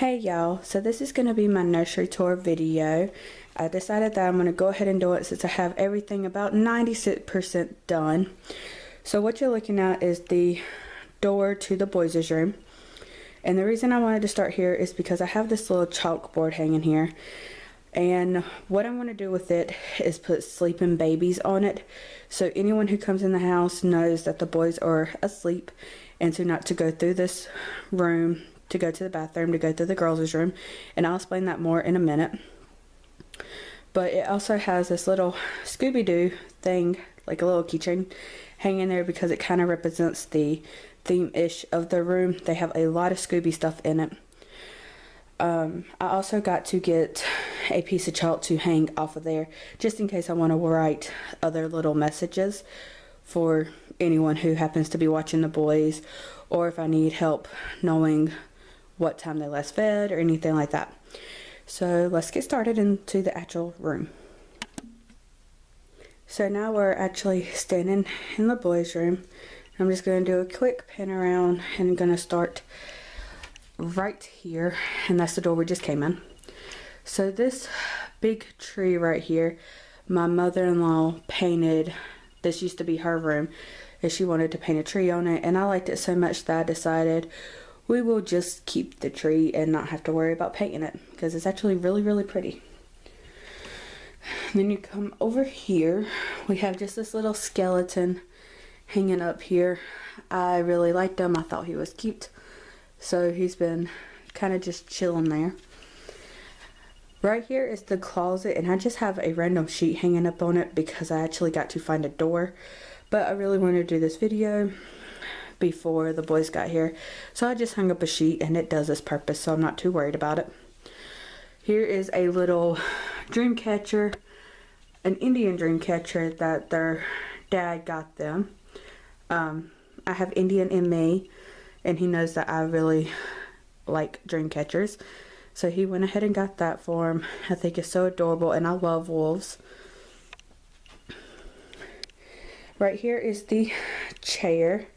Hey y'all, so this is going to be my nursery tour video. I decided that I'm going to go ahead and do it since I have everything about 96% done. So what you're looking at is the door to the boys' room. And the reason I wanted to start here is because I have this little chalkboard hanging here. And what I'm going to do with it is put sleeping babies on it. So anyone who comes in the house knows that the boys are asleep and not to go through this room, to go to the bathroom, to go through the girls' room, and I'll explain that more in a minute. But it also has this little ScoobyDoo thing, like a little keychain, hanging there because it kind of represents the theme-ish of the room. They have a lot of Scooby stuff in it. I also got to get a piece of chalk to hang off of there, just in case I want to write other little messages for anyone who happens to be watching the boys, or if I need help knowing what time they last fed or anything like that. So let's get started into the actual room. So now we're actually standing in the boys' room. I'm just going to do a quick pan around and I'm going to start right here, and that's the door we just came in. So this big tree right here, my mother-in-law painted. This used to be her room, and she wanted to paint a tree on it, and I liked it so much that I decided we will just keep the tree and not have to worry about painting it, because it's actually really pretty. Then you come over here, we have just this little skeleton hanging up here. I really liked him. I thought he was cute, so he's been kind of just chilling there. Right here is the closet, and I just have a random sheet hanging up on it because I actually got to find a door, but I really wanted to do this video before the boys got here, so I just hung up a sheet and it does its purpose, so I'm not too worried about it. Here is a little dream catcher, an Indian dream catcher that their dad got them. I have Indian in me, and he knows that I really like dream catchers, so he went ahead and got that for him. I think it's so adorable, and I love wolves. Right here is the chair.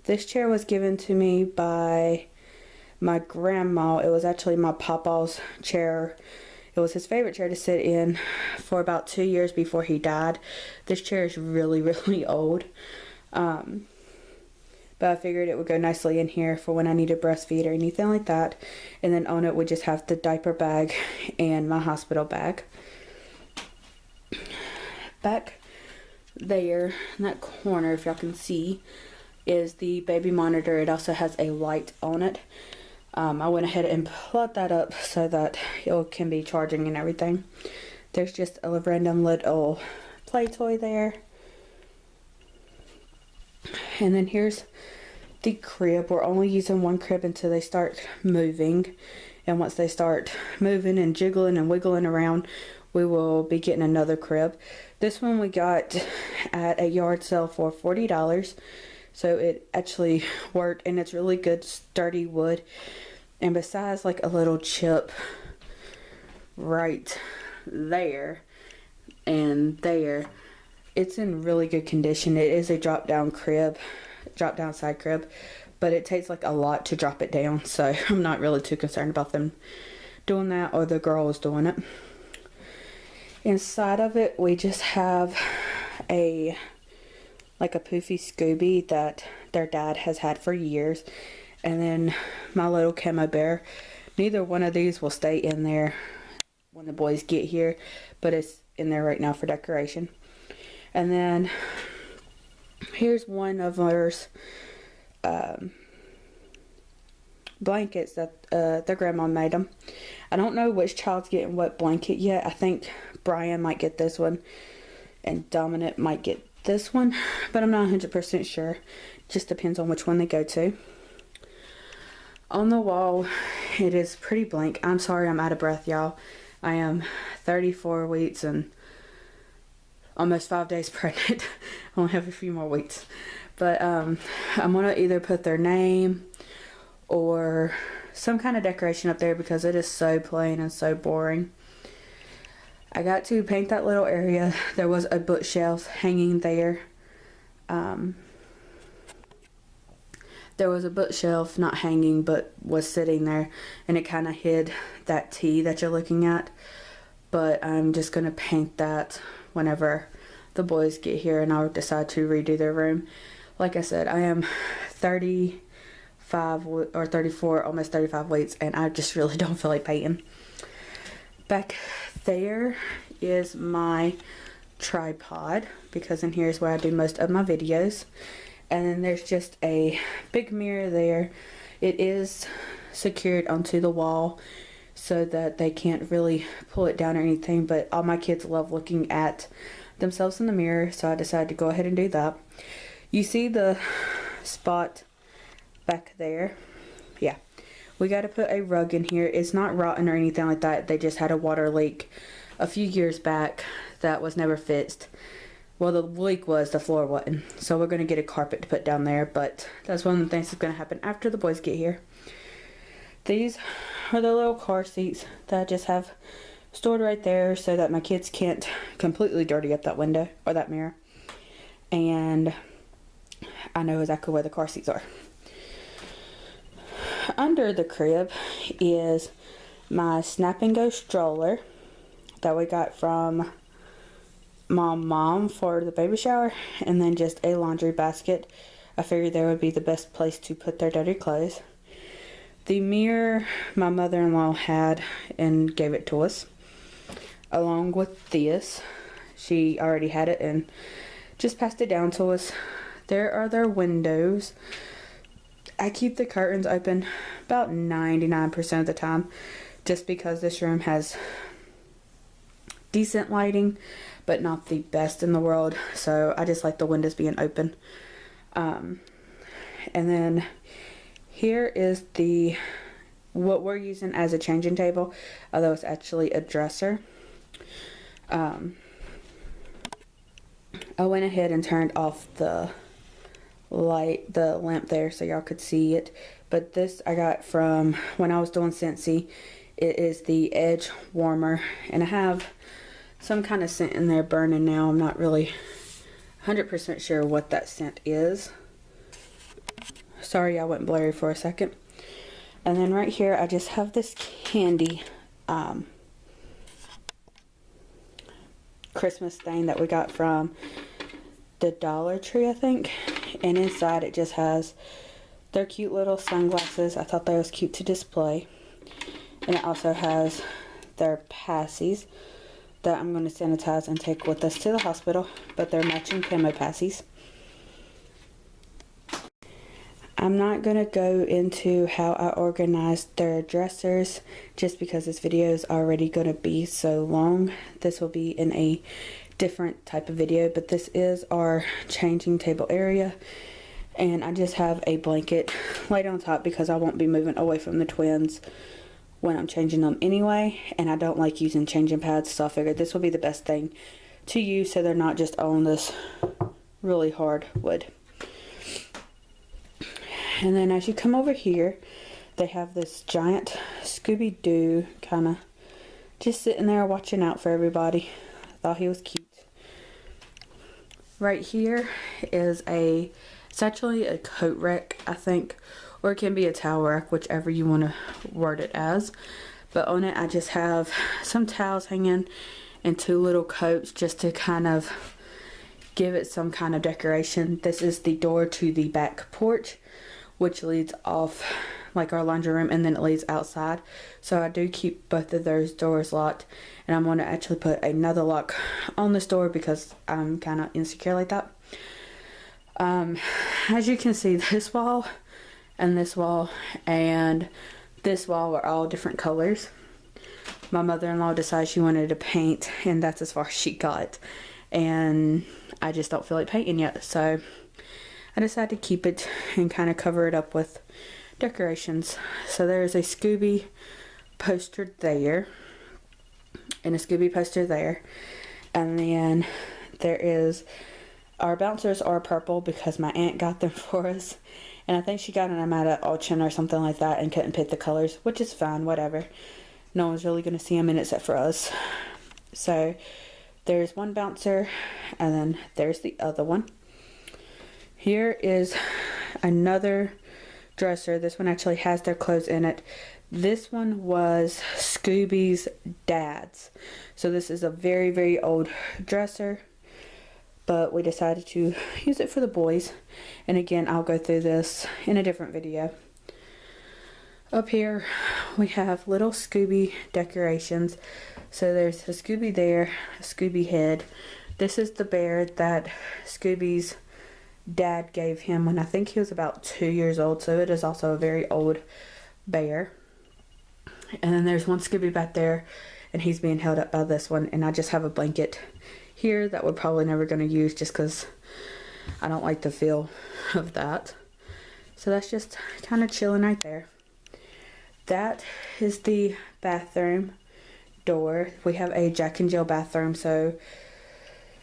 This chair was given to me by my grandma. It was actually my papa's chair. It was his favorite chair to sit in for about 2 years before he died. This chair is really old. But I figured it would go nicely in here for when I need to breastfeed or anything like that. And then on it we just have the diaper bag and my hospital bag. Back there in that corner, if y'all can see, is the baby monitor. It also has a light on it. I went ahead and plugged that up so that it can be charging and everything. There's just a random little play toy there. And then here's the crib. We're only using one crib until they start moving, and once they start moving and jiggling and wiggling around, we will be getting another crib. This one we got at a yard sale for $40, so it actually worked, and it's really good sturdy wood. And besides like a little chip right there and there, it's in really good condition. It is a drop down side crib, but it takes like a lot to drop it down, so I'm not really too concerned about them doing that, or the girls doing it. Inside of it we just have a poofy Scooby that their dad has had for years, and then my little camo bear. Neither one of these will stay in there when the boys get here, but it's in there right now for decoration. And then here's one of our blankets that their grandma made them. I don't know which child's getting what blanket yet. I think Brian might get this one and Dominic might get this one, but I'm not 100% sure. Just depends on which one they go to. On the wall, it is pretty blank. I'm sorry I'm out of breath, y'all. I am 34 weeks and almost 5 days pregnant. I only have a few more weeks. But I'm going to either put their name or some kind of decoration up there because it is so plain and so boring. I got to paint that little area. There was a bookshelf hanging there. there was a bookshelf, not hanging, but was sitting there, and it kind of hid that tea that you're looking at. But I'm just going to paint that whenever the boys get here and I'll decide to redo their room. Like I said, I am 35 or 34, almost 35 weeks, and I just really don't feel like painting. Back there is my tripod, because in here is where I do most of my videos. And then there's just a big mirror there. It is secured onto the wall so that they can't really pull it down or anything, but all my kids love looking at themselves in the mirror, so I decided to go ahead and do that. You see the spot back there? Yeah. We got to put a rug in here. It's not rotten or anything like that. They just had a water leak a few years back that was never fixed. Well, the leak was, the floor wasn't. So we're going to get a carpet to put down there, but that's one of the things that's going to happen after the boys get here. These are the little car seats that I just have stored right there so that my kids can't completely dirty up that window or that mirror. And I know exactly where the car seats are. Under the crib is my snap and go stroller that we got from mom for the baby shower, and then just a laundry basket. I figured there would be the best place to put their dirty clothes. The mirror my mother-in-law had and gave it to us, along with this. She already had it and just passed it down to us. There are their windows. I keep the curtains open about 99% of the time, just because this room has decent lighting, but not the best in the world. So I just like the windows being open. And then here is what we're using as a changing table, although it's actually a dresser. I went ahead and turned off the lamp there so y'all could see it, but this I got from when I was doing Scentsy. It is the edge warmer, and I have some kind of scent in there burning now. I'm not really 100% sure what that scent is. Sorry I went blurry for a second. And then right here I just have this candy Christmas thing that we got from the Dollar Tree, I think. And inside it just has their cute little sunglasses. I thought that was cute to display. And it also has their passies that I'm going to sanitize and take with us to the hospital. But they're matching camo passies. I'm not going to go into how I organized their dressers just because this video is already going to be so long. This will be in a different type of video, but this is our changing table area, and I just have a blanket laid on top because I won't be moving away from the twins when I'm changing them anyway, and I don't like using changing pads, so I figured this will be the best thing to use so they're not just on this really hard wood. And then as you come over here, they have this giant ScoobyDoo kind of just sitting there watching out for everybody. I thought he was cute. Right here is it's actually a coat rack, I think, or it can be a towel rack, whichever you want to word it as. But on it I just have some towels hanging and two little coats just to kind of give it some kind of decoration. This is the door to the back porch, which leads off like our laundry room, and then it leads outside. So I do keep both of those doors locked, and I'm going to actually put another lock on this door because I'm kind of insecure like that. As you can see, this wall and this wall and this wall are all different colors. My mother-in-law decided she wanted to paint, and that's as far as she got, and I just don't feel like painting yet, so I decided to keep it and kind of cover it up with decorations. So there's a Scooby poster there and a Scooby poster there, and then there is our bouncers are purple because my aunt got them for us, and I think she got them at an auction or something like that and couldn't pick the colors, which is fine, whatever. No one's really going to see them in except for us. So there's one bouncer, and then there's the other one. Here is another dresser. This one actually has their clothes in it. This one was Scooby's dad's. So this is a very, very old dresser, but we decided to use it for the boys. And again, I'll go through this in a different video. Up here, we have little Scooby decorations. So there's a Scooby there, a Scooby head. This is the bear that Scooby's dad gave him when I think he was about 2 years old. So it is also a very old bear. And then there's one Scooby back there, and he's being held up by this one. And I just have a blanket here that we're probably never going to use just because I don't like the feel of that. So that's just kind of chilling right there. That is the bathroom door. We have a Jack and Jill bathroom, so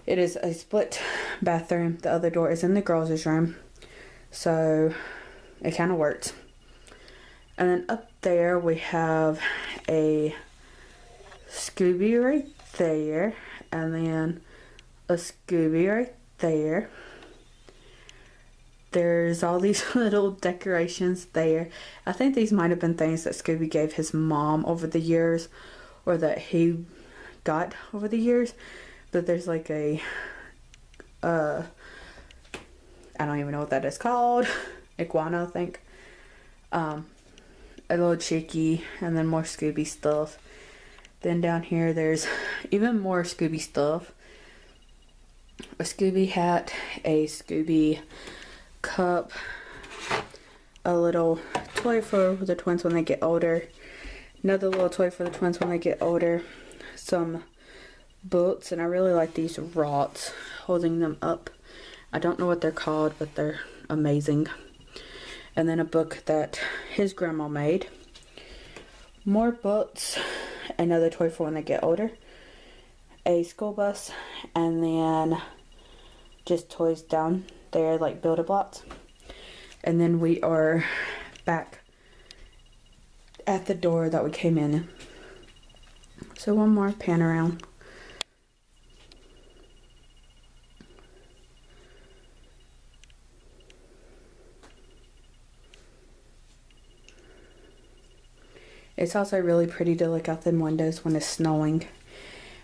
it is a split bathroom. The other door is in the girls' room, so it kind of works. And then up there we have a Scooby right there, and then a Scooby right there. There's all these little decorations there. I think these might have been things that Scooby gave his mom over the years, or that he got over the years. But there's like a, I don't even know what that is called. Iguana, I think. A little Chicky, and then more Scooby stuff. Then down here there's even more Scooby stuff. A Scooby hat, a Scooby cup, a little toy for the twins when they get older, another little toy for the twins when they get older, some books, and I really like these rods holding them up. I don't know what they're called, but they're amazing. And then a book that his grandma made, more books, another toy for when they get older, a school bus, and then just toys down there like builder blocks. And then we are back at the door that we came in. So one more pan around. It's also really pretty to look out them windows when it's snowing.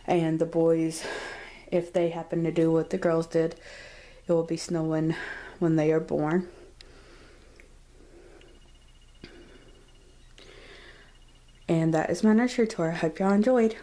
And the boys, if they happen to do what the girls did, it will be snowing when they are born. And that is my nursery tour. I hope y'all enjoyed.